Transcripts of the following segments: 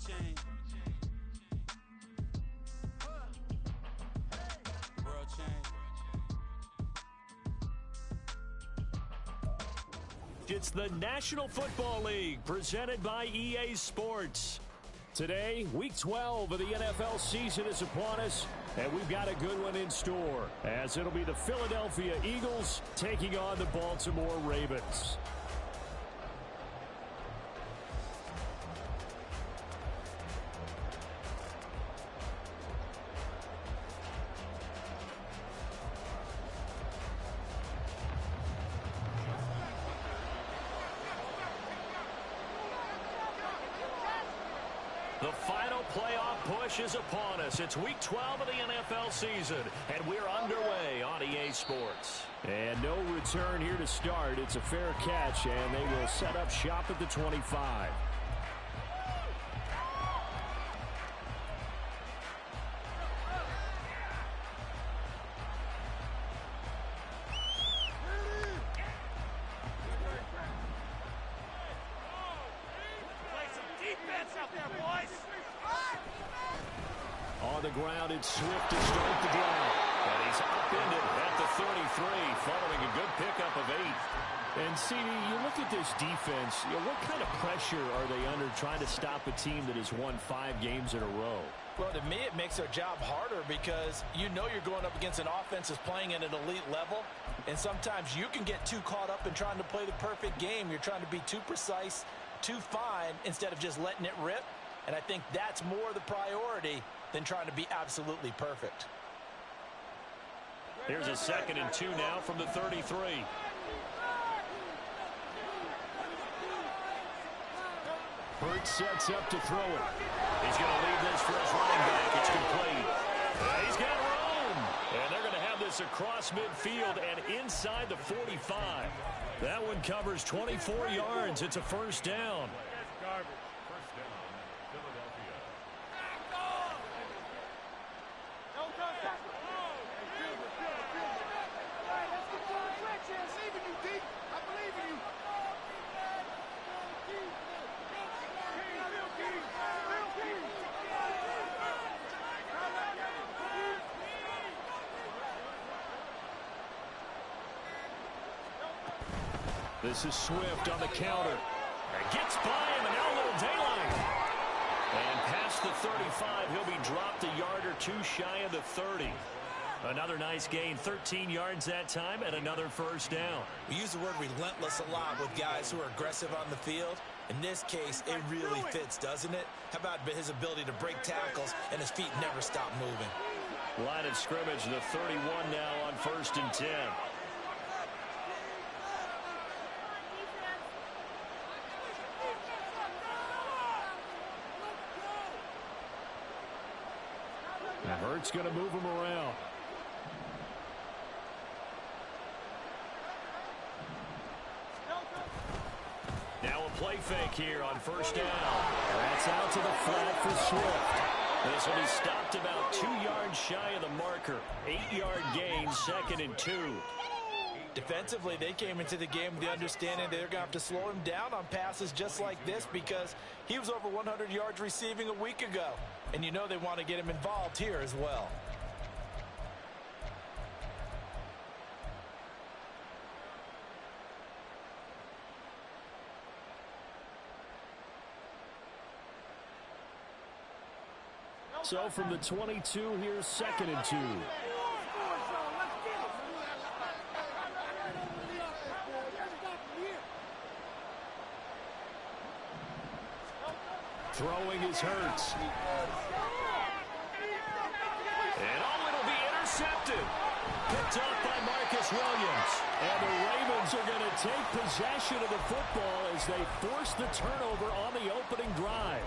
change. World change. It's the National Football League presented by EA Sports. Today, Week 12 of the NFL season is upon us, and we've got a good one in store, as it'll be the Philadelphia Eagles taking on the Baltimore Ravens. The final playoff push is upon us. It's Week 12 of the NFL season, and we're underway on EA Sports. And no return here to start. It's a fair catch, and they will set up shop at the 25. On the ground, it's Swift to start the drive. And he's upended at the 33, following a good pickup of 8. And, CD, you look at this defense, what kind of pressure are they under trying to stop a team that has won 5 games in a row? Well, to me, it makes their job harder because you know you're going up against an offense that's playing at an elite level, and sometimes you can get too caught up in trying to play the perfect game. You're trying to be too precise, too fine, instead of just letting it rip. And I think that's more the priority than trying to be absolutely perfect. Here's a 2nd and 2 now from the 33. Hurts sets up to throw it. He's going to leave this for his running back. It's complete. He's got room. And they're going to have this across midfield and inside the 45. That one covers 24 yards. It's a first down. Garbage. First down, Philadelphia. This is Swift on the counter. And gets by him, and now a little daylight. And past the 35, he'll be dropped a yard or 2 shy of the 30. Another nice gain, 13 yards that time, and another first down. We use the word relentless a lot with guys who are aggressive on the field. In this case, it really fits, doesn't it? How about his ability to break tackles and his feet never stop moving? Line of scrimmage, the 31 now on 1st and 10. And Hurts going to move him around. Now a play fake here on first down. That's out to the flat for Swift. This will be stopped about 2 yards shy of the marker. 8-yard gain, 2nd and 2. Defensively, they came into the game with the understanding they're going to have to slow him down on passes just like this because he was over 100 yards receiving a week ago. And you know they want to get him involved here as well. So from the 22, here's 2nd and 2. Throwing is Hurts. And it'll be intercepted. Picked up by Marcus Williams. And the Ravens are going to take possession of the football as they force the turnover on the opening drive.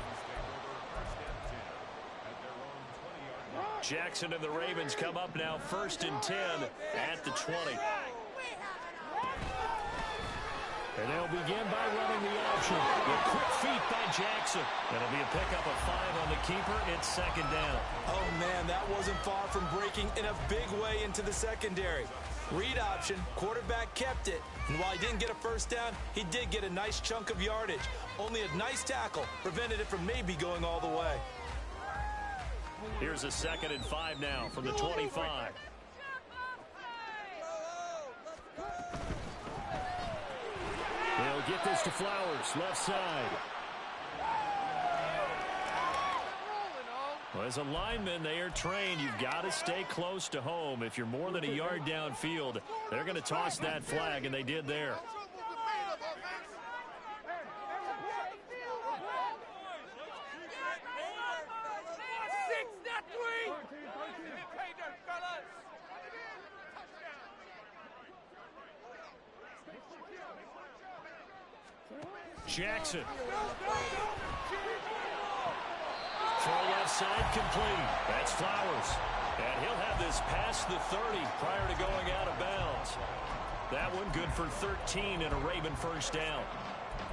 Jackson and the Ravens come up now 1st and 10 at the 20. And they'll begin by running the option. With quick feet by Jackson. It'll be a pickup of 5 on the keeper. It's 2nd down. Oh, man, that wasn't far from breaking in a big way into the secondary. Read option, quarterback kept it, and while he didn't get a first down, he did get a nice chunk of yardage. Only a nice tackle prevented it from maybe going all the way. Here's a 2nd and 5 now from the 25. They'll get this to Flowers, left side. Well, as a lineman, they are trained. You've got to stay close to home. If you're more than a yard downfield, they're going to toss that flag, and they did there. Jackson. Throw left side complete. That's Flowers. And he'll have this past the 30 prior to going out of bounds. That one good for 13 and a Raven first down.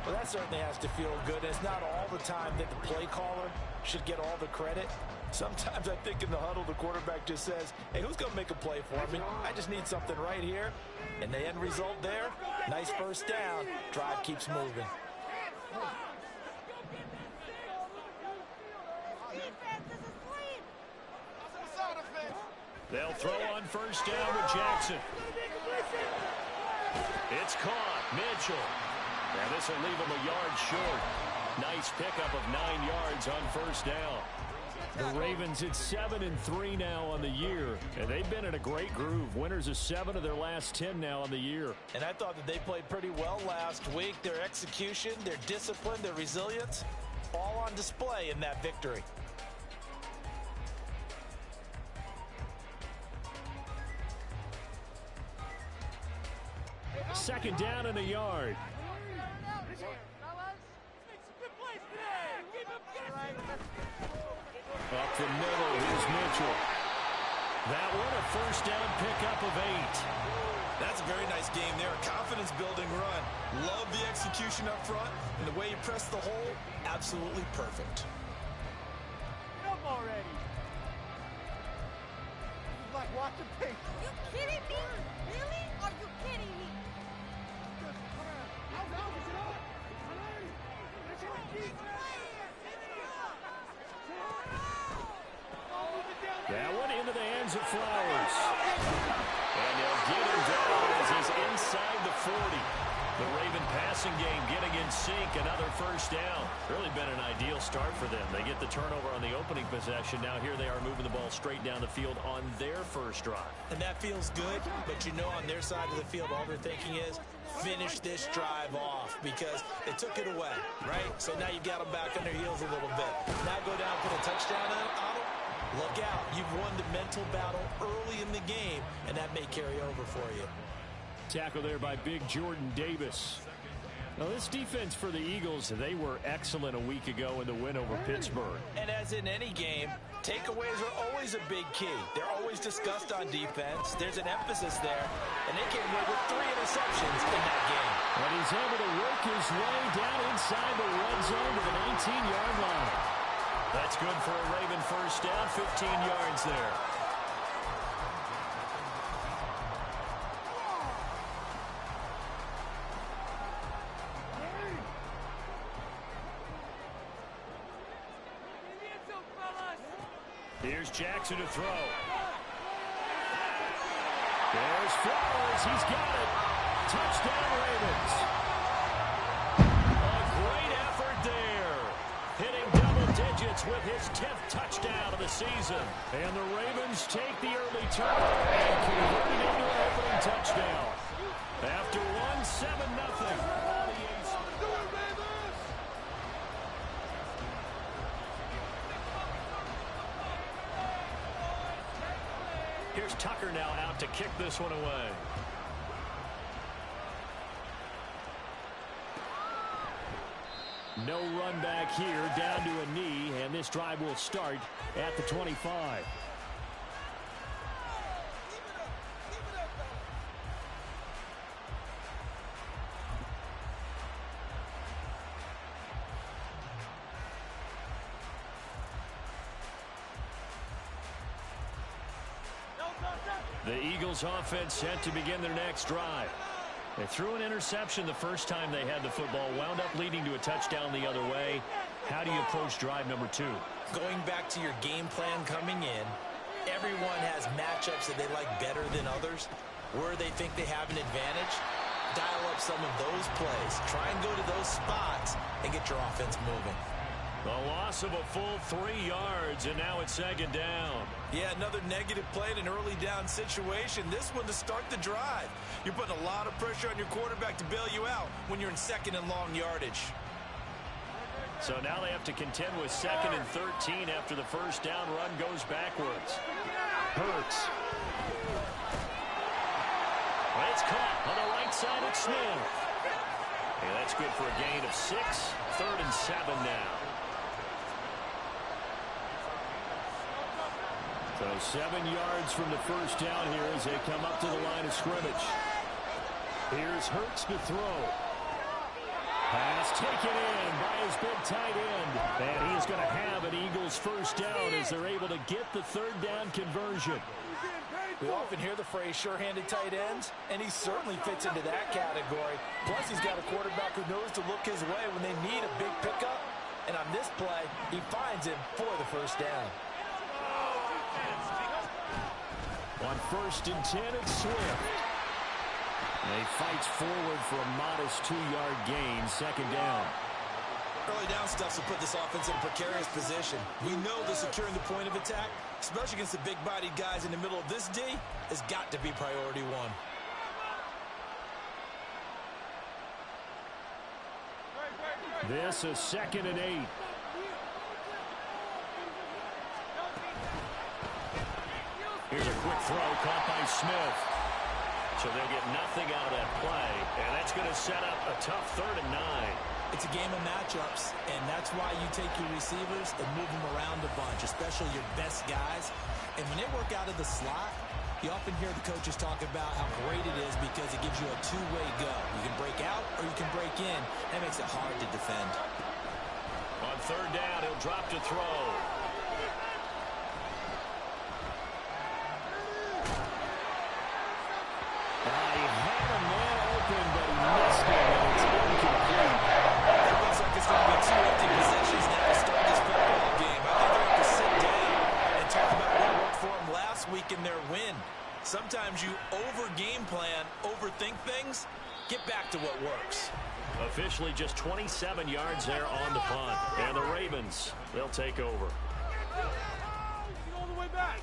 Well, that certainly has to feel good. It's not all the time that the play caller should get all the credit. Sometimes I think in the huddle the quarterback just says, hey, who's going to make a play for me? I just need something right here. And the end result there, nice first down. Drive keeps moving. They'll throw on first down with Jackson. It's caught. Mitchell. And this will leave him a yard short. Nice pickup of 9 yards on first down. The Ravens at 7-3 now on the year. And they've been in a great groove. Winners of 7 of their last 10 now on the year. And I thought that they played pretty well last week. Their execution, their discipline, their resilience, all on display in that victory. Second down in a yard. Up the middle, here's Mitchell. That one a first down pickup of 8. That's a very nice game there. A confidence-building run. Love the execution up front. And the way you press the hole, absolutely perfect. Come already. It's like watching paint. You kidding me? Really? Are you kidding me? That one into the hands of Flowers. And they'll get him down as he's inside the 40. The Raven passing game getting in sync. Another first down. Really been an ideal start for them. They get the turnover on the opening possession. Now here they are moving the ball straight down the field on their first drive. And that feels good, but you know on their side of the field all they're thinking is finish this drive off because they took it away, right? So now you've got them back on their heels a little bit. Now go down, put a touchdown on them. Look out. You've won the mental battle early in the game, and that may carry over for you. Tackle there by big Jordan Davis. Now this defense for the Eagles, they were excellent a week ago in the win over Pittsburgh. And as in any game, takeaways are always a big key. They're always discussed on defense. There's an emphasis there, and they came away with 3 interceptions in that game. And he's able to work his way down inside the red zone to the 19-yard line. That's good for a Raven first down, 15 yards there. Here's Jackson to throw. There's Flowers. He's got it. Touchdown, Ravens. A great effort there. Hitting double digits with his 10th touchdown of the season. And the Ravens take the early turn and convert it into an opening touchdown. After 1-7-0. Here's Tucker now out to kick this one away. No run back here, down to a knee, and this drive will start at the 25. The Eagles offense set to begin their next drive. They threw an interception the first time they had the football, wound up leading to a touchdown the other way. How do you approach drive number 2? Going back to your game plan coming in, everyone has matchups that they like better than others. Where they think they have an advantage, dial up some of those plays. Try and go to those spots and get your offense moving. The loss of a full 3 yards, and now it's second down. Yeah, another negative play in an early down situation. This one to start the drive. You're putting a lot of pressure on your quarterback to bail you out when you're in second and long yardage. So now they have to contend with second and 13 after the first down run goes backwards. Hurts. It's caught on the right side of Smith. And that's good for a gain of 6. 3rd and 7 now. So 7 yards from the first down here as they come up to the line of scrimmage. Here's Hurts to throw. Pass taken in by his big tight end. And he is going to have an Eagles first down as they're able to get the 3rd down conversion. We often hear the phrase sure-handed tight ends, and he certainly fits into that category. Plus, he's got a quarterback who knows to look his way when they need a big pickup. And on this play, he finds him for the first down. On 1st and 10, it's Swift. And he fights forward for a modest 2-yard gain, 2nd down. Early down stuff will put this offense in a precarious position. We know that securing the point of attack, especially against the big-bodied guys in the middle of this D, has got to be priority 1. This is 2nd and 8. Here's a quick throw caught by Smith. So they'll get nothing out of that play, and that's going to set up a tough 3rd and 9. It's a game of matchups, and that's why you take your receivers and move them around a bunch, especially your best guys. And when they work out of the slot, you often hear the coaches talk about how great it is because it gives you a two-way go. You can break out or you can break in. That makes it hard to defend. On 3rd down, he'll drop to throw. He had a man open, but he missed it, and it's incomplete. It looks like it's going to be 2 empty possessions now to start this football game. I think they have to sit down and talk about what worked for them last week in their win. Sometimes you over-game plan, overthink things. Get back to what works. Officially just 27 yards there on the punt. And the Ravens, they'll take over. All the way back.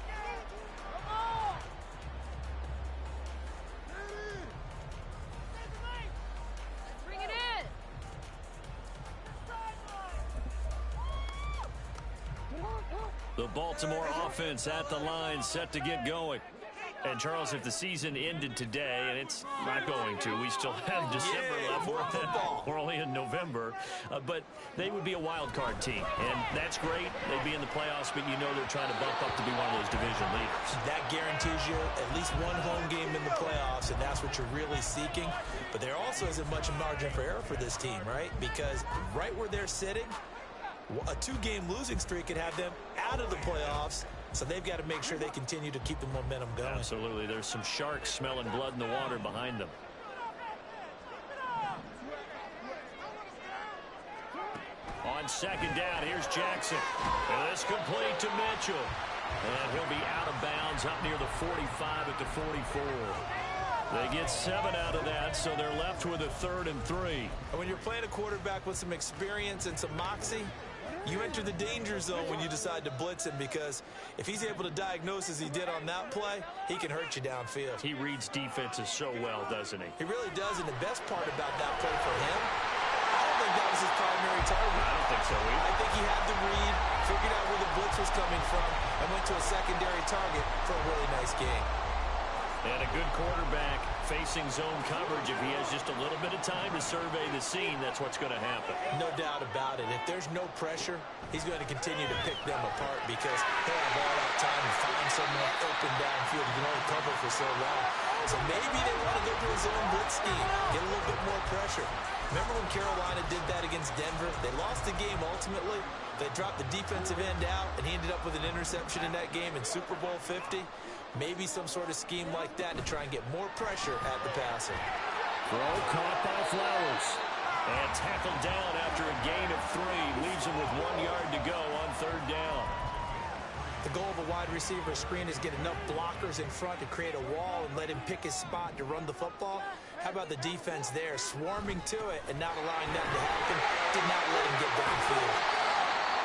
Bring it in. The Baltimore offense at the line, set to get going. And, Charles, if the season ended today, and it's not going to, we still have December left. more football. We're only in November. But they would be a wild card team. And that's great. They'd be in the playoffs, but you know they're trying to bump up to be one of those division leaders. That guarantees you at least one home game in the playoffs, and that's what you're really seeking. But there also isn't much margin for error for this team, right? Because right where they're sitting, a 2-game losing streak could have them out of the playoffs. So they've got to make sure they continue to keep the momentum going. Absolutely. There's some sharks smelling blood in the water behind them. On 2nd down, here's Jackson. And this complete to Mitchell. And he'll be out of bounds up near the 45 at the 44. They get 7 out of that, so they're left with a 3rd and 3. And when you're playing a quarterback with some experience and some moxie, you enter the danger zone when you decide to blitz him, because if he's able to diagnose as he did on that play, he can hurt you downfield. He reads defenses so well, doesn't he? He really does, and the best part about that play for him, I don't think that was his primary target. I don't think so either. I think he had the read, figured out where the blitz was coming from, and went to a secondary target for a really nice game. And a good quarterback facing zone coverage. If he has just a little bit of time to survey the scene, that's what's going to happen. No doubt about it. If there's no pressure, he's going to continue to pick them apart because he'll have all that time to find someone open downfield. You can only cover for so long. So maybe they want to go to a zone blitz scheme, get a little bit more pressure. Remember when Carolina did that against Denver? They lost the game ultimately, They dropped the defensive end out, and he ended up with an interception in that game in Super Bowl 50. Maybe some sort of scheme like that to try and get more pressure at the passer. Throw caught by Flowers. And tackled down after a gain of 3. Leaves him with 1 yard to go on 3rd down. The goal of a wide receiver screen is get enough blockers in front to create a wall and let him pick his spot to run the football. How about the defense there, swarming to it and not allowing that to happen? Did not let him get downfield.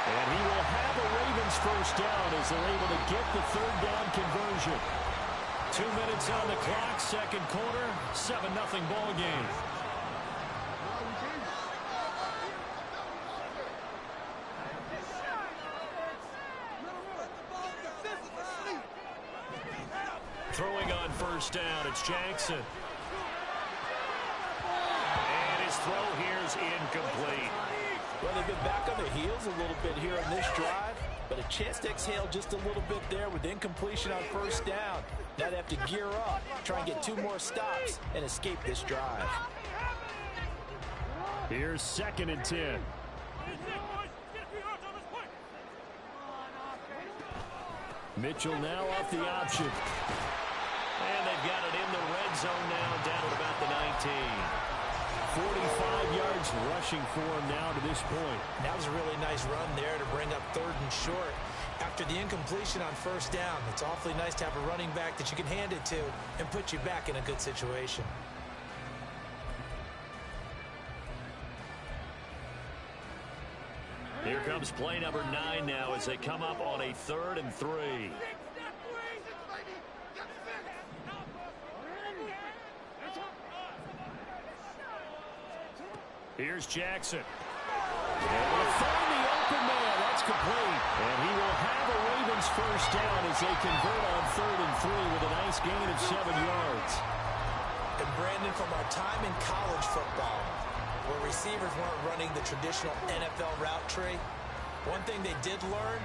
And he will have a Ravens first down as they're able to get the 3rd down conversion. 2 minutes on the clock, 2nd quarter, 7-0 ball game. Throwing on 1st down, it's Jackson. And his throw here is incomplete. Well, they've been back on their heels a little bit here on this drive, but a chance to exhale just a little bit there with incompletion on 1st down. Now they have to gear up, try and get 2 more stops, and escape this drive. Here's 2nd and 10. Mitchell now off the option. And they've got it in the red zone now, down at about the 19. 45 yards rushing for him now to this point. That was a really nice run there to bring up 3rd and short. After the incompletion on 1st down, it's awfully nice to have a running back that you can hand it to and put you back in a good situation. Here comes play number 9 now as they come up on a 3rd and 3. Here's Jackson. And will find the open man. That's complete. And he will have a Ravens first down as they convert on 3rd and 3 with a nice gain of 7 yards. And Brandon, from our time in college football, where receivers weren't running the traditional NFL route tree, one thing they did learn,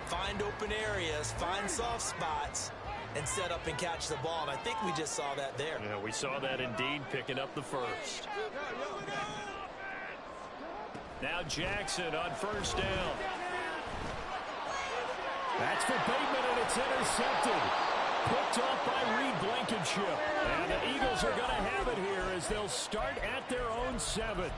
find open areas, find soft spots, and set up and catch the ball. And I think we just saw that there. Yeah, we saw that indeed, picking up the first. Now Jackson on 1st down. That's for Bateman, and it's intercepted. Picked off by Reed Blankenship. And the Eagles are going to have it here as they'll start at their own 7.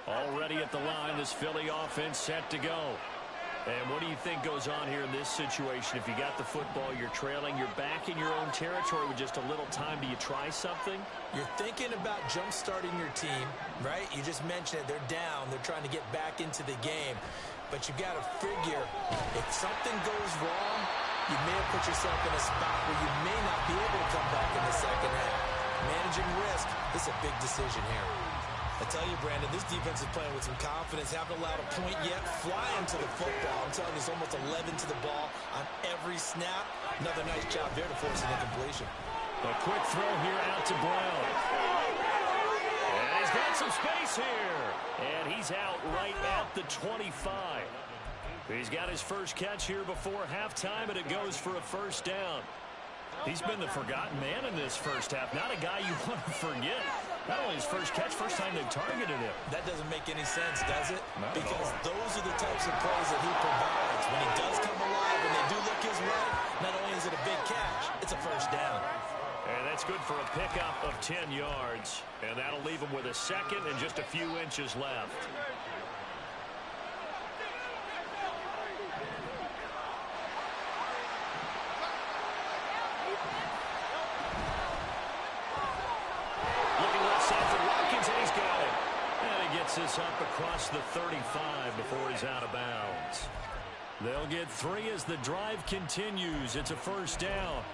Already at the line, this Philly offense set to go. And what do you think goes on here in this situation? If you got the football, you're trailing, you're back in your own territory with just a little time. Do you try something? You're thinking about jump-starting your team, right? You just mentioned it. They're down. They're trying to get back into the game. But you got to figure, if something goes wrong, you may have put yourself in a spot where you may not be able to come back in the second half. Managing risk, this is a big decision here. I tell you, Brandon, this defense is playing with some confidence. Haven't allowed a point yet. Flying to the football. I'm telling you, it's almost 11 to the ball on every snap. Another nice job there to force an incompletion. A quick throw here out to Brown. And he's got some space here. And he's out right at the 25. He's got his first catch here before halftime, and it goes for a first down. He's been the forgotten man in this first half. Not a guy you want to forget. Not only his first catch, first time they've targeted him. That doesn't make any sense, does it? Because those are the types of plays that he provides. When he does come alive, when they do look his way, not only is it a big catch, it's a first down. And that's good for a pickup of 10 yards. And that'll leave him with a second and just a few inches left. This up across the 35 before he's out of bounds. They'll get 3 as the drive continues. It's a first down.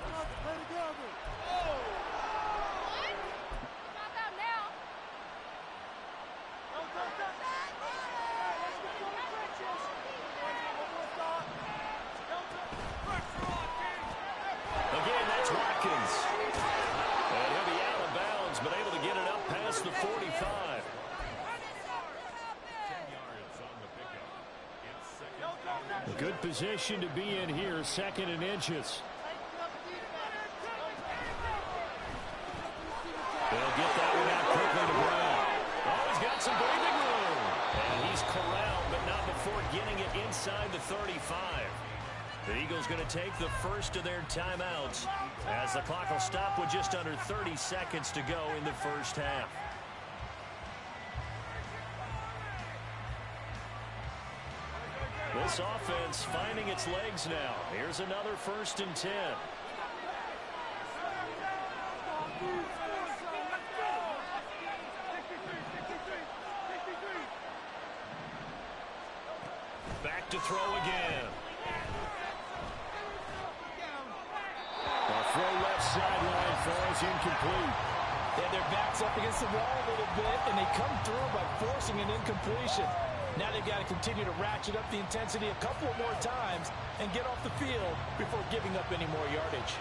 Again, that's Watkins. And he'll be out of bounds, but able to get it up past the 45. Good position to be in here, 2nd and inches. They'll get that one out quickly to Brown. Oh, he's got some breathing room. And he's corralled, but not before getting it inside the 35. The Eagles going to take the first of their timeouts as the clock will stop with just under 30 seconds to go in the first half. This offense finding its legs now. Here's another 1st and 10. Back to throw again. The throw left sideline falls incomplete. They had their backs up against the wall a little bit, and they come through by forcing an incompletion. Now they've got to continue to ratchet up the intensity a couple of more times and get off the field before giving up any more yardage.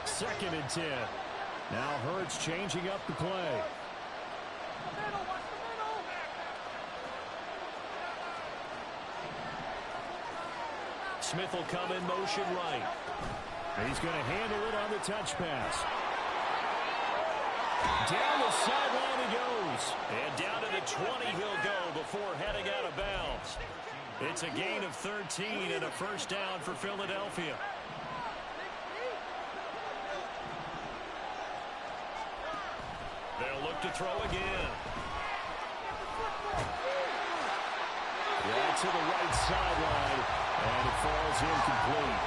2nd and 10. Now Hurts changing up the play. Smith will come in motion right. And he's going to handle it on the touch pass. Down the sideline he goes. And down to the 20 he'll go before heading out of bounds. It's a gain of 13 and a first down for Philadelphia. They'll look to throw again. Right to the right sideline, and it falls incomplete.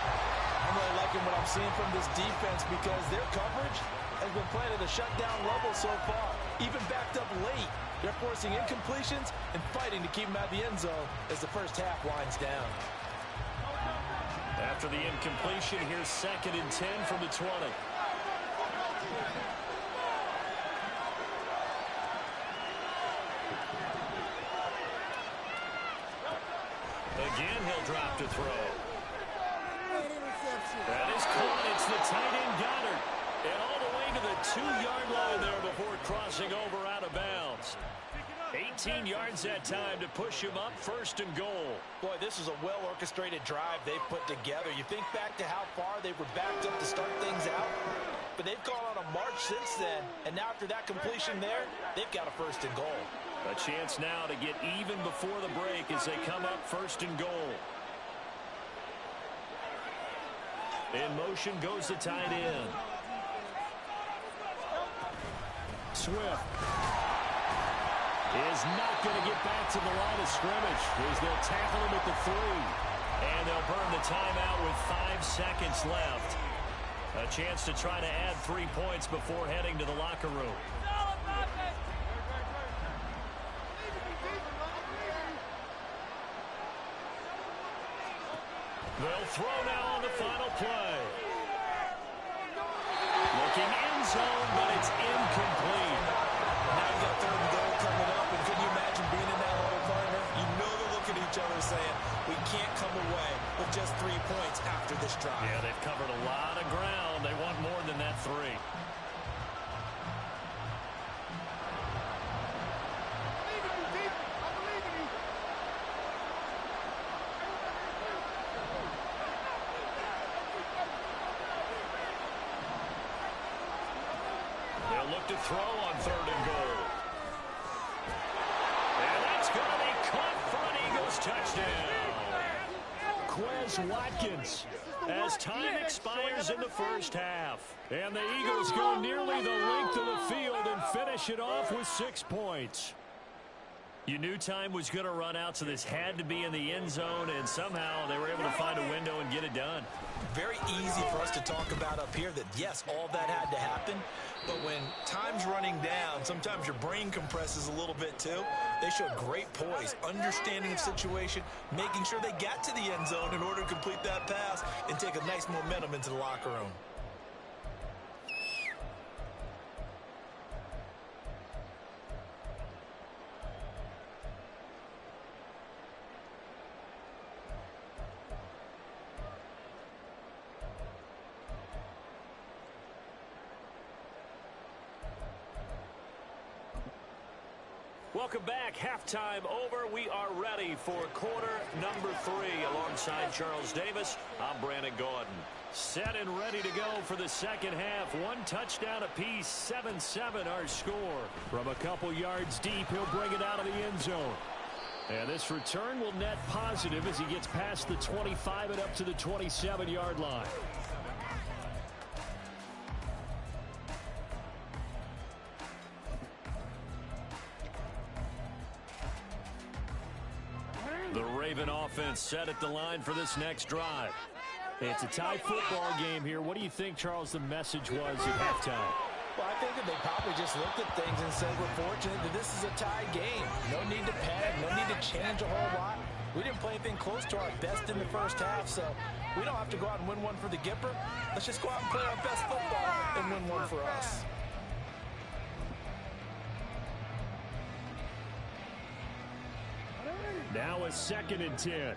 I'm really liking what I'm seeing from this defense because their coverage has been playing at a shutdown level so far. Even backed up late, they're forcing incompletions and fighting to keep them out of the end zone as the first half winds down. After the incompletion, here's 2nd and 10 from the 20. Again, he'll drop to throw. That is caught. It's the tight end Goddard. And all the way to the 2-yard line there before crossing over out of bounds. 18 yards that time to push him up 1st and goal. Boy, this is a well-orchestrated drive they've put together. You think back to how far they were backed up to start things out, but they've gone on a march since then, and now after that completion there, they've got a 1st and goal. A chance now to get even before the break as they come up 1st and goal. In motion goes the tight end. Swift is not going to get back to the line of scrimmage as they'll tackle him at the 3. And they'll burn the timeout with 5 seconds left. A chance to try to add 3 points before heading to the locker room. They'll throw now on the final play. Looking end zone, but it's incomplete. Now you've got 3rd and goal coming up, and can you imagine being in that huddle, partner? You know they're looking at each other saying, we can't come away with just 3 points after this drive. Yeah, they've covered a lot of ground. They want more than that 3. To throw on 3rd and goal. And that's going to be caught for an Eagles touchdown. Quez Watkins as time expires in the first half. And the Eagles go nearly the length of the field and finish it off with 6 points. You knew time was going to run out, so this had to be in the end zone, and somehow they were able to find a window and get it done. Very easy for us to talk about up here that, yes, all that had to happen, but when time's running down, sometimes your brain compresses a little bit too. They showed great poise, understanding of situation, making sure they got to the end zone in order to complete that pass and take a nice momentum into the locker room. Welcome back. Halftime over. We are ready for quarter number 3. Alongside Charles Davis, I'm Brandon Gordon. Set and ready to go for the second half. One touchdown apiece. 7-7 our score. From a couple yards deep, he'll bring it out of the end zone. And this return will net positive as he gets past the 25 and up to the 27-yard line. The Raven offense set at the line for this next drive. It's a tie football game here. What do you think, Charles, the message was at halftime? Well, I think that they probably just looked at things and said, we're fortunate that this is a tie game. No need to panic. No need to change a whole lot. We didn't play anything close to our best in the first half, so we don't have to go out and win one for the Gipper. Let's just go out and play our best football and win one for us. Now a 2nd and 10.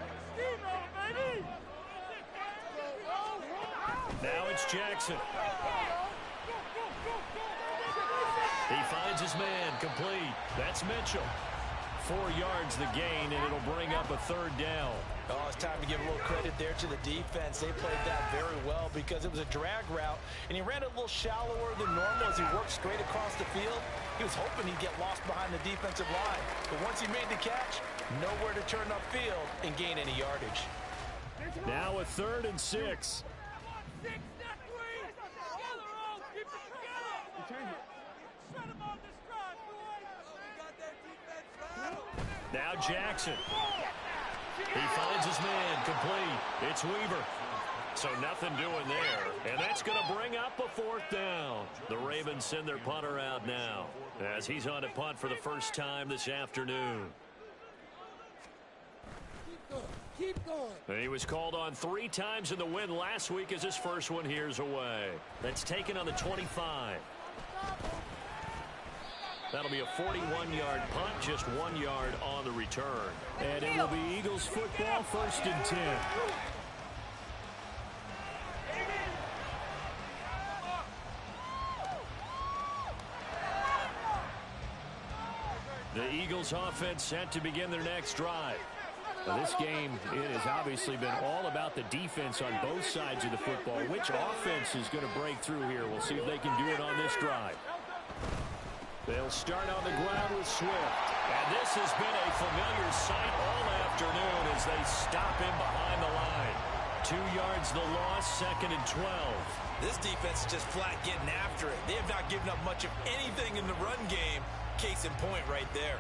Now it's Jackson. He finds his man, complete. That's Mitchell. 4 yards the gain, and it'll bring up a 3rd down. Oh, it's time to give a little credit there to the defense. They played that very well because it was a drag route, and he ran a little shallower than normal as he worked straight across the field. He was hoping he'd get lost behind the defensive line, but once he made the catch, nowhere to turn upfield and gain any yardage. Now a 3rd and 6. Now Jackson. He finds his man, complete. It's Weaver. So nothing doing there. And that's going to bring up a 4th down. The Ravens send their punter out now as he's on to punt for the first time this afternoon. Keep going. And he was called on 3 times in the win last week as his first one here's away. That's taken on the 25. That'll be a 41-yard punt, just 1 yard on the return. And it will be Eagles football, 1st and 10. The Eagles offense set to begin their next drive. Now this game, it has obviously been all about the defense on both sides of the football. Which offense is going to break through here? We'll see if they can do it on this drive. They'll start on the ground with Swift. And this has been a familiar sight all afternoon as they stop him behind the line. 2 yards the loss, 2nd and 12. This defense is just flat getting after it. They have not given up much of anything in the run game. Case in point right there.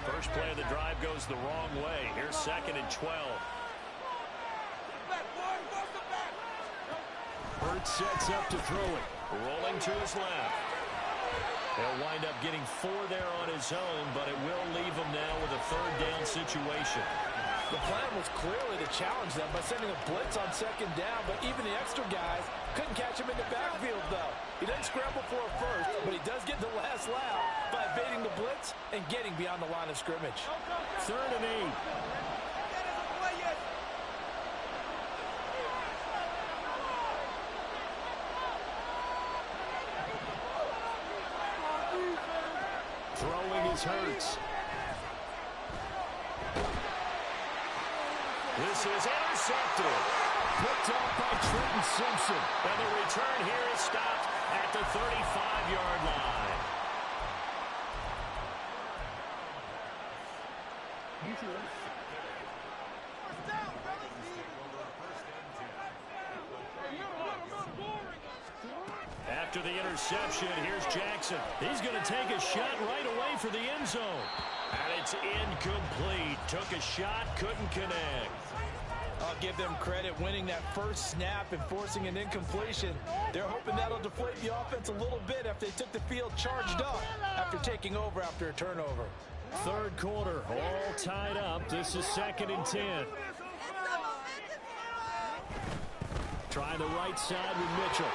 First play of the drive goes the wrong way. Here's 2nd and 12. Hurts sets up to throw it. Rolling to his left. He'll wind up getting 4 there on his own, but it will leave him now with a 3rd down situation. The plan was clearly to challenge them by sending a blitz on 2nd down, but even the extra guys couldn't catch him in the backfield, though. He didn't scramble for a first, but he does get the last laugh by evading the blitz and getting beyond the line of scrimmage. 3rd and 8. Throwing is Hurts. This is intercepted. Picked up by Trenton Simpson. And the return here is stopped at the 35-yard line. After the interception, here's Jackson. He's going to take a shot right away for the end zone. And it's incomplete. Took a shot, couldn't connect. I'll give them credit winning that first snap and forcing an incompletion. They're hoping that'll deflate the offense a little bit after they took the field charged up after taking over after a turnover. 3rd quarter, all tied up. This is 2nd and 10. Try the right side with Mitchell.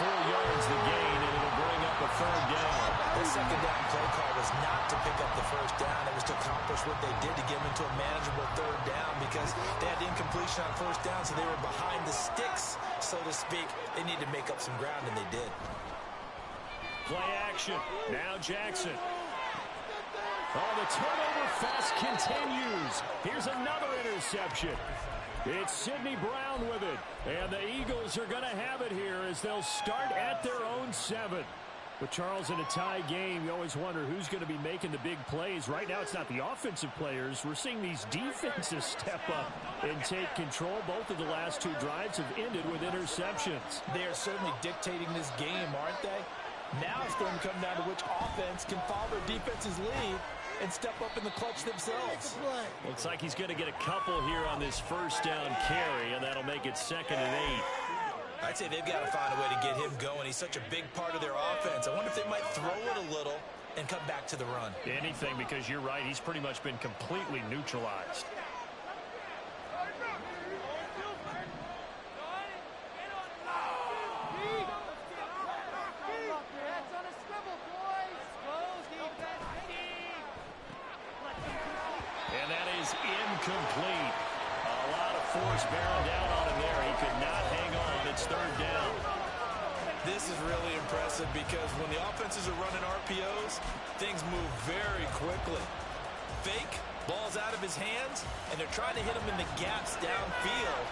4 yards the gain, and it'll bring up a 3rd down. The 2nd down play call was not to pick up the 1st down. It was to accomplish what they did to get them into a manageable 3rd down because they had incompletion on 1st down, so they were behind the sticks, so to speak. They needed to make up some ground, and they did. Play action. Now Jackson. Oh, the turnover fest continues. Here's another interception. It's Sidney Brown with it. And the Eagles are going to have it here as they'll start at their own 7. With Charles in a tie game, you always wonder who's going to be making the big plays. Right now, it's not the offensive players. We're seeing these defenses step up and take control. Both of the last 2 drives have ended with interceptions. They are certainly dictating this game, aren't they? Now it's going to come down to which offense can follow their defense's lead and step up in the clutch themselves. Looks like he's going to get a couple here on this first down carry, and that'll make it 2nd and 8. I'd say they've got to find a way to get him going. He's such a big part of their offense. I wonder if they might throw it a little and come back to the run. Anything, because you're right. He's pretty much been completely neutralized. And that is incomplete. A lot of force bearing down on him there. He could not hang on. It's 3rd down. This is really impressive because when the offenses are running RPOs, things move very quickly. Fake, ball's out of his hands, and they're trying to hit him in the gaps downfield.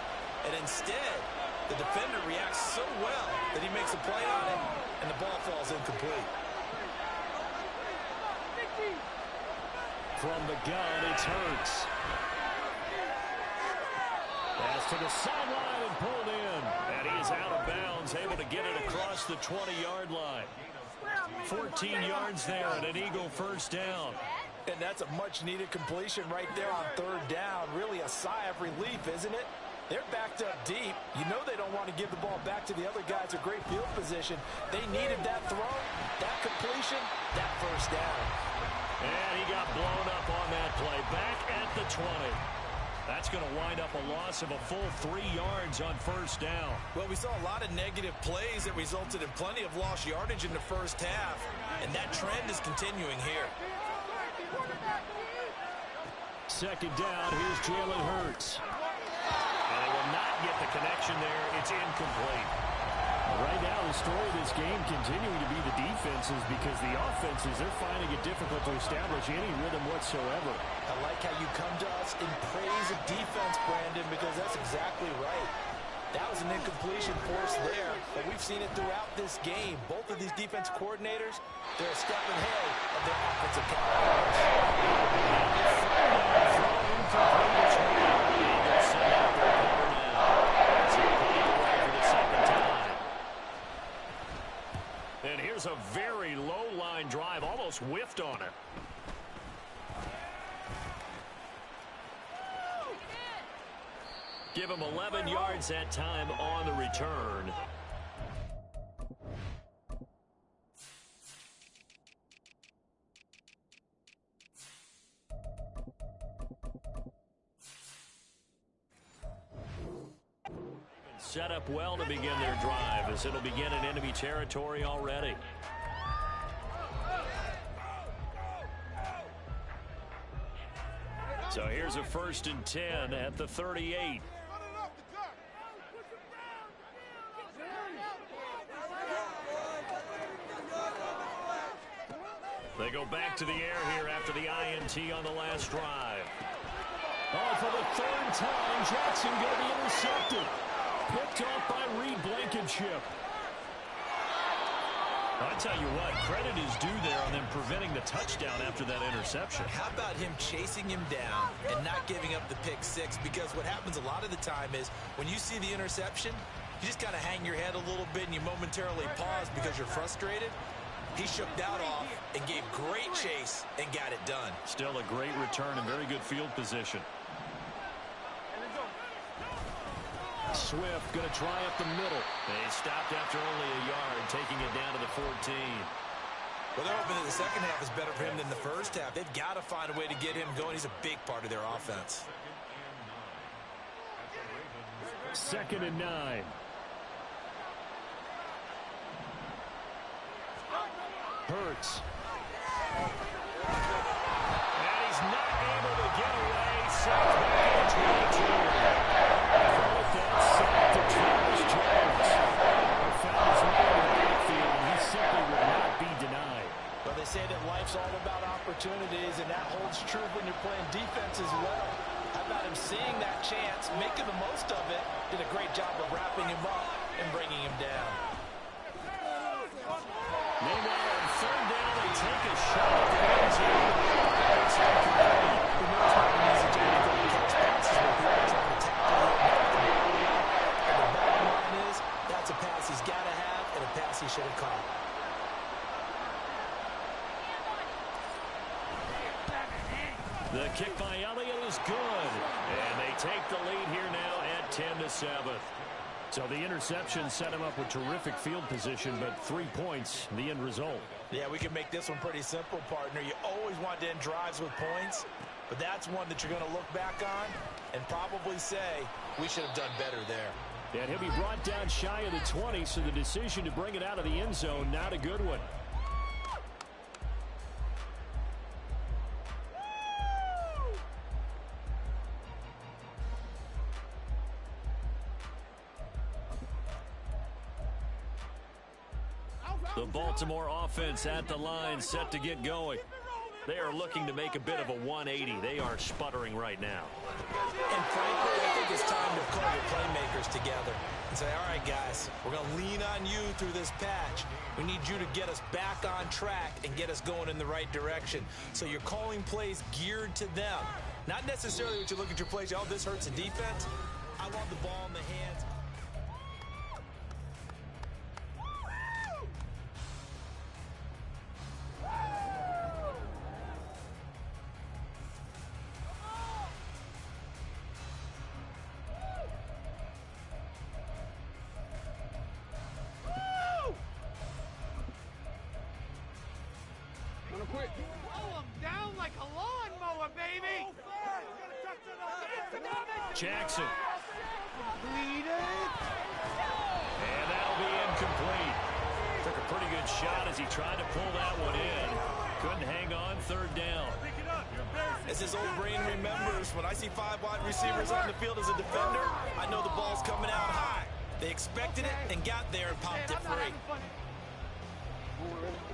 And instead, the defender reacts so well that he makes a play on it, and the ball falls incomplete. From the gun, it's Hurts. Pass to the sideline and pulled in. And he is out of bounds, able to get it across the 20-yard line. 14 yards there and an Eagle first down. And that's a much-needed completion right there on 3rd down. Really a sigh of relief, isn't it? They're backed up deep. You know they don't want to give the ball back to the other guys. A great field position. They needed that throw, that completion, that first down. And he got blown up on that play. Back at the 20. That's going to wind up a loss of a full 3 yards on first down. Well, we saw a lot of negative plays that resulted in plenty of lost yardage in the first half, and that trend is continuing here. 2nd down, here's Jalen Hurts. And he will not get the connection there. It's incomplete. Right now, the story of this game continuing to be the defenses because the offenses, they're finding it difficult to establish any rhythm whatsoever. I like how you come to us in praise of defense, Brandon, because that's exactly right. That was an incompletion forced there, but we've seen it throughout this game. Both of these defense coordinators, they're a step ahead of their offensive And here's a very low-line drive, almost whiffed on it. Give him 11 yards that time on the return. Set up well to begin their drive as it'll begin in enemy territory already. So here's a 1st and 10 at the 38. They go back to the air here after the INT on the last drive. Oh, for the 3rd time, Jackson going to be intercepted. Picked off by Reed Blankenship. I tell you what, credit is due there on them preventing the touchdown after that interception. How about him chasing him down and not giving up the pick 6? Because what happens a lot of the time is when you see the interception, you just kind of hang your head a little bit and you momentarily pause because you're frustrated. He shook that off and gave great chase and got it done. Still a great return and very good field position. Swift going to try up the middle. They stopped after only a yard, taking it down to the 14. Well, they're hoping that the second half is better for him than the first half. They've got to find a way to get him going. He's a big part of their offense. 2nd and 9. Hurts. And he's not able to get away. Sacked back at 22. Fourth and sack to Travis Jones. He found his way in the backfield, and he simply will not be out opportunities, and that holds true when you're playing defense as well. How about him seeing that chance, making the most of it, did a great job of wrapping him up and bringing him down. Meanwhile, on third down, they take a shot at the end zone. It's incomplete. Who knows how easy Jamie can catch passes with people trying to tackle him. And the bottom line is, that's a pass he's got to have and a pass he should have caught. The kick by Elliott is good. And they take the lead here now at 10-7. So the interception set him up with terrific field position, but 3 points, the end result. Yeah, we can make this one pretty simple, partner. You always want to end drives with points, but that's one that you're going to look back on and probably say, we should have done better there. And he'll be brought down shy of the 20, so the decision to bring it out of the end zone, not a good one. The Baltimore offense at the line, set to get going. They are looking to make a bit of a 180. They are sputtering right now. And frankly, I think it's time to call your playmakers together and say, all right, guys, we're going to lean on you through this patch. We need you to get us back on track and get us going in the right direction. So you're calling plays geared to them. Not necessarily what you look at your plays, oh, this hurts the defense. I want the ball in the hands. Jackson. Lead it. And that'll be incomplete. Took a pretty good shot as he tried to pull that one in. Couldn't hang on third down. As his old brain remembers, when I see 5 wide receivers on the field as a defender, I know the ball's coming out high. They expected it and got there and popped it free.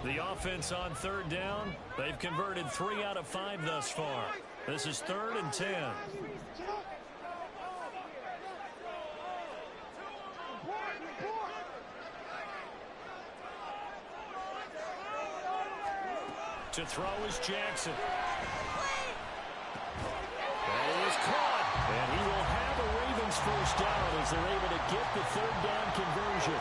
The offense on third down, they've converted 3 out of 5 thus far. This is 3rd and 10. To throw is Jackson. That is caught. And he will have a Ravens first down as they're able to get the third down conversion.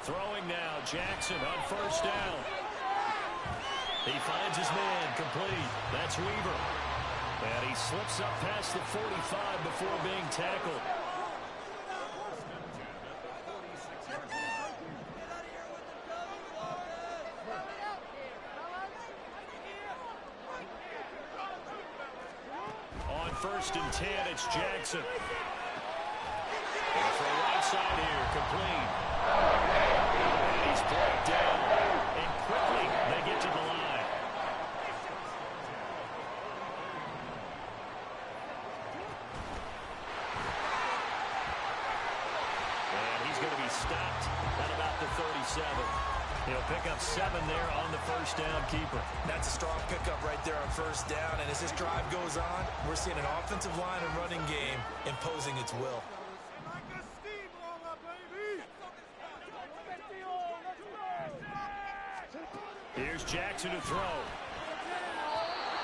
Throwing now, Jackson on first down. He finds his man complete. That's Weaver. And he slips up past the 45 before being tackled. On 1st and 10, it's Jackson. And for right side here, complete. And he's brought down. And quickly, they get to the line. And he's going to be stopped at about the 37. He'll pick up 7 there on the first down keeper. That's a strong pickup right there on first down. And as this drive goes on, we're seeing an offensive line and running game imposing its will. Here's Jackson to throw.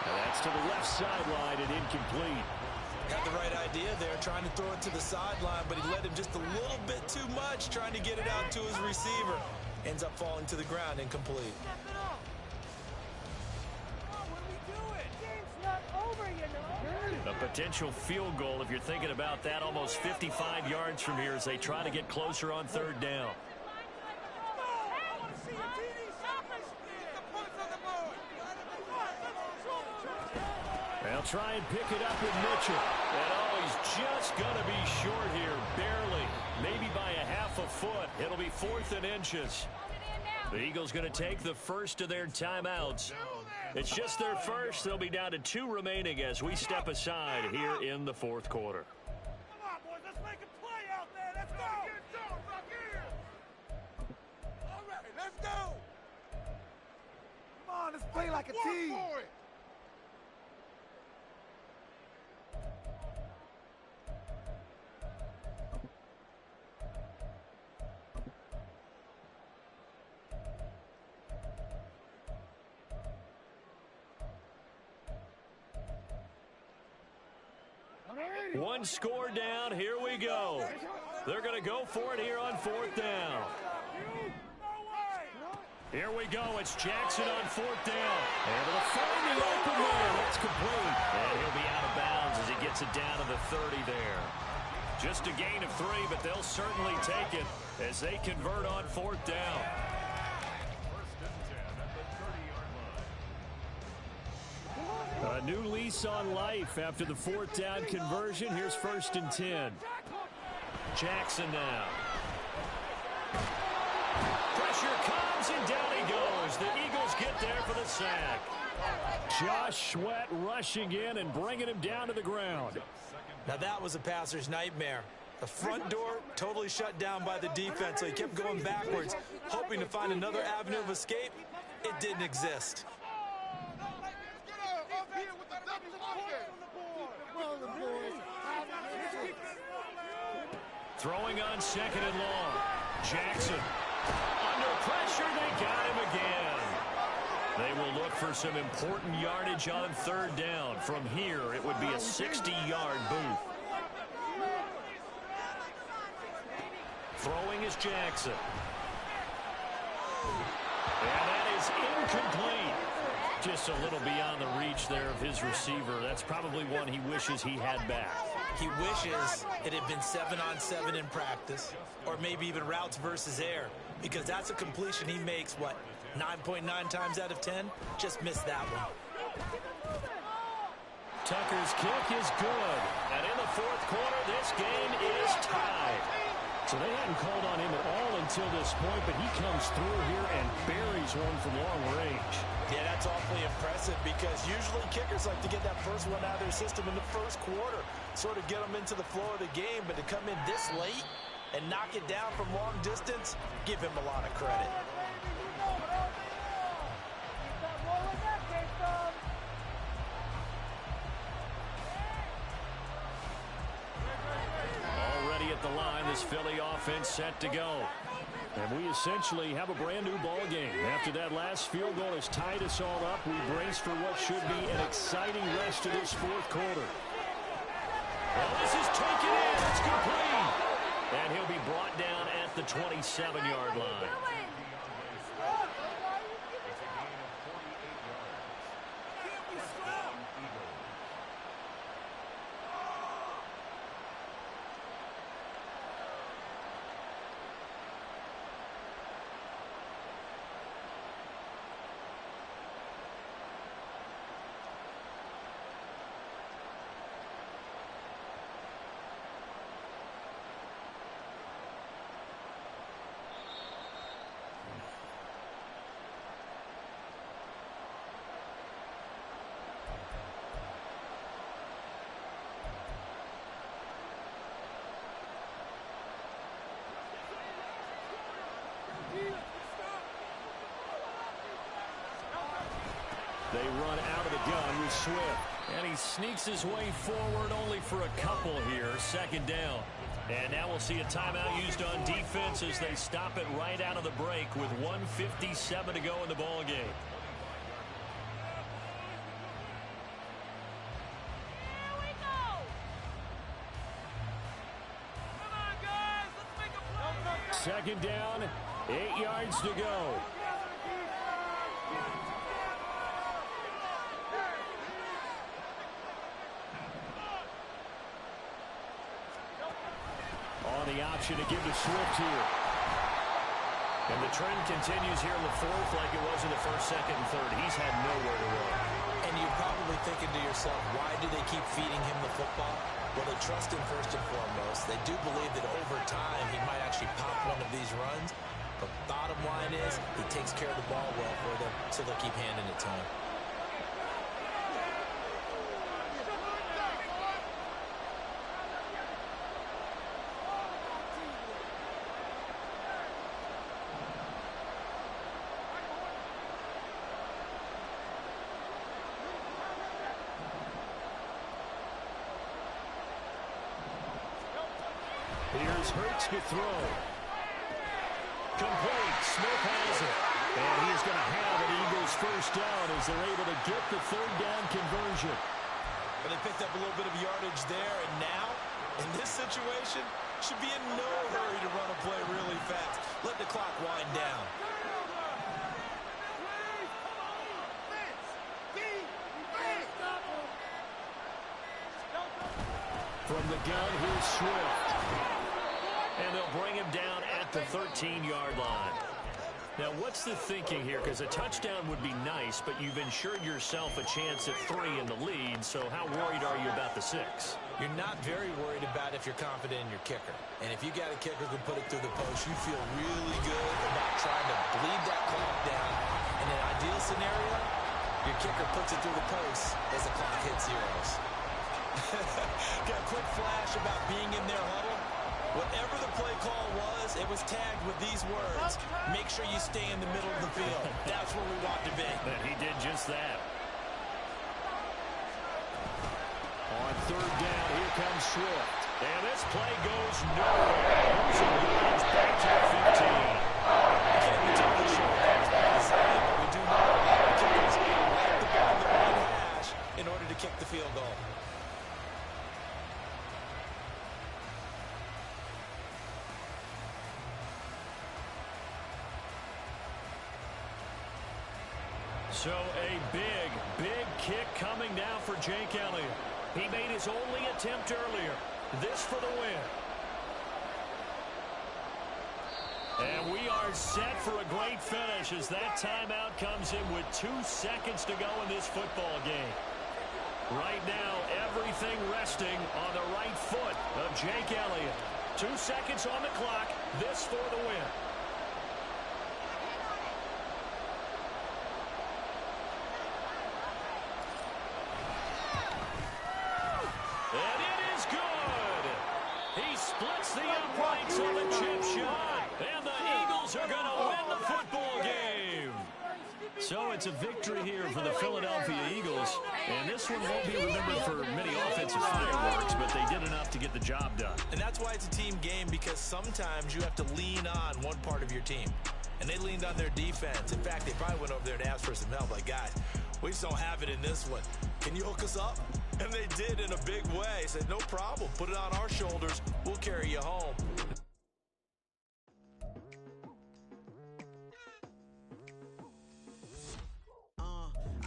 And that's to the left sideline and incomplete. Got the right idea there, trying to throw it to the sideline, but he led him just a little bit too much, trying to get it out to his receiver. Ends up falling to the ground, incomplete. A potential field goal, if you're thinking about that, almost 55 yards from here as they try to get closer on third down. They'll try and pick it up with Mitchell. And oh, he's just going to be short here, barely. Maybe by a half a foot. It'll be 4th and inches. The Eagles going to take the first of their timeouts. It's just their first. They'll be down to 2 remaining as we step aside here in the 4th quarter. Come on, boys, let's make a play out there. like a team. One score down. Here we go. They're going to go for it here on 4th down. Here we go. It's Jackson on 4th down. Able to find the open man. That's complete. And he'll be out of bounds as he gets it down to the 30 there. Just a gain of 3, but they'll certainly take it as they convert on 4th down. A new lease on life after the 4th down conversion. Here's 1st and 10. Jackson now. Pressure comes, and down he goes. The Eagles get there for the sack. Josh Sweat rushing in and bringing him down to the ground. Now that was a passer's nightmare. The front door totally shut down by the defense, so he kept going backwards, hoping to find another avenue of escape. It didn't exist. Throwing on 2nd and long. Jackson. Under pressure, they got him again. They will look for some important yardage on 3rd down. From here, it would be a 60-yard booth. Throwing is Jackson. And that is incomplete. Just a little beyond the reach there of his receiver. That's probably one he wishes he had back. He wishes it had been 7-on-7 in practice, or maybe even routes versus air, because that's a completion he makes, 9.9 times out of 10? Just missed that one. Tucker's kick is good. And in the 4th quarter, this game is tied. So they hadn't called on him at all until this point, but he comes through here and buries one from long range. Yeah, that's awfully impressive because usually kickers like to get that first one out of their system in the 1st quarter, sort of get them into the flow of the game, but to come in this late and knock it down from long distance, give him a lot of credit. Already at the line, this Philly offense set to go. And we essentially have a brand new ball game. After that last field goal has tied us all up, we brace for what should be an exciting rest of this 4th quarter. Well, this is taken in. It's complete. And he'll be brought down at the 27-yard line. They run out of the gun with Swift. And he sneaks his way forward only for a couple here. 2nd down. And now we'll see a timeout used on defense as they stop it right out of the break with 1:57 to go in the ball game. Here we go. Come on, guys. Let's make a play. 2nd down, 8 yards to go. On the option to give to Swift here. And the trend continues here in the 4th like it was in the 1st, 2nd, and 3rd. He's had nowhere to run. And you're probably thinking to yourself, why do they keep feeding him the football? Well, they trust him first and foremost. They do believe that over time he might actually pop one of these runs. But bottom line is he takes care of the ball well for them, so they'll keep handing it to him. Here's Hurts to throw. Complete. Smith has it. And he is going to have an Eagles first down as they're able to get the third down conversion. But they picked up a little bit of yardage there, and now, in this situation, should be in no hurry to run a play really fast. Let the clock wind down. From the gun, here's Swift. And they'll bring him down at the 13-yard line. Now, what's the thinking here? Because a touchdown would be nice, but you've ensured yourself a chance at 3 in the lead, so how worried are you about the 6? You're not very worried about if you're confident in your kicker. And if you got a kicker who can put it through the post, you feel really good about trying to bleed that clock down. In an ideal scenario, your kicker puts it through the post as the clock hits zeros. Got a quick flash about being in their huddle. Whatever the play call was, it was tagged with these words: make sure you stay in the middle of the field. That's where we want to be. And he did just that. On third down, here comes Swift. And this play goes nowhere. Losing yards back to the 15. We can't be totally sure what that was about to say, but we do know a lot of kickers like the ball in the right hash in order to kick the field goal. So a big, big kick coming now for Jake Elliott. He made his only attempt earlier. This for the win. And we are set for a great finish as that timeout comes in with 2 seconds to go in this football game. Right now, everything resting on the right foot of Jake Elliott. 2 seconds on the clock. This for the win. And it is good. He splits the uprights on the chip shot. And the Eagles are going to win the football game. So it's a victory here for the Philadelphia Eagles. And this one won't be remembered for many offensive fireworks, but they did enough to get the job done. And that's why it's a team game, because sometimes you have to lean on one part of your team. And they leaned on their defense. In fact, they probably went over there and asked for some help. Like, guys, we just don't have it in this one. Can you hook us up? And they did in a big way. Said, no problem. Put it on our shoulders. We'll carry you home.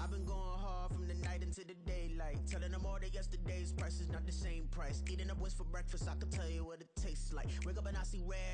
I've been going hard from the night into the daylight. Telling them all that yesterday's price is not the same price. Eating up what's for breakfast, I can tell you what it tastes like. Wake up and I see red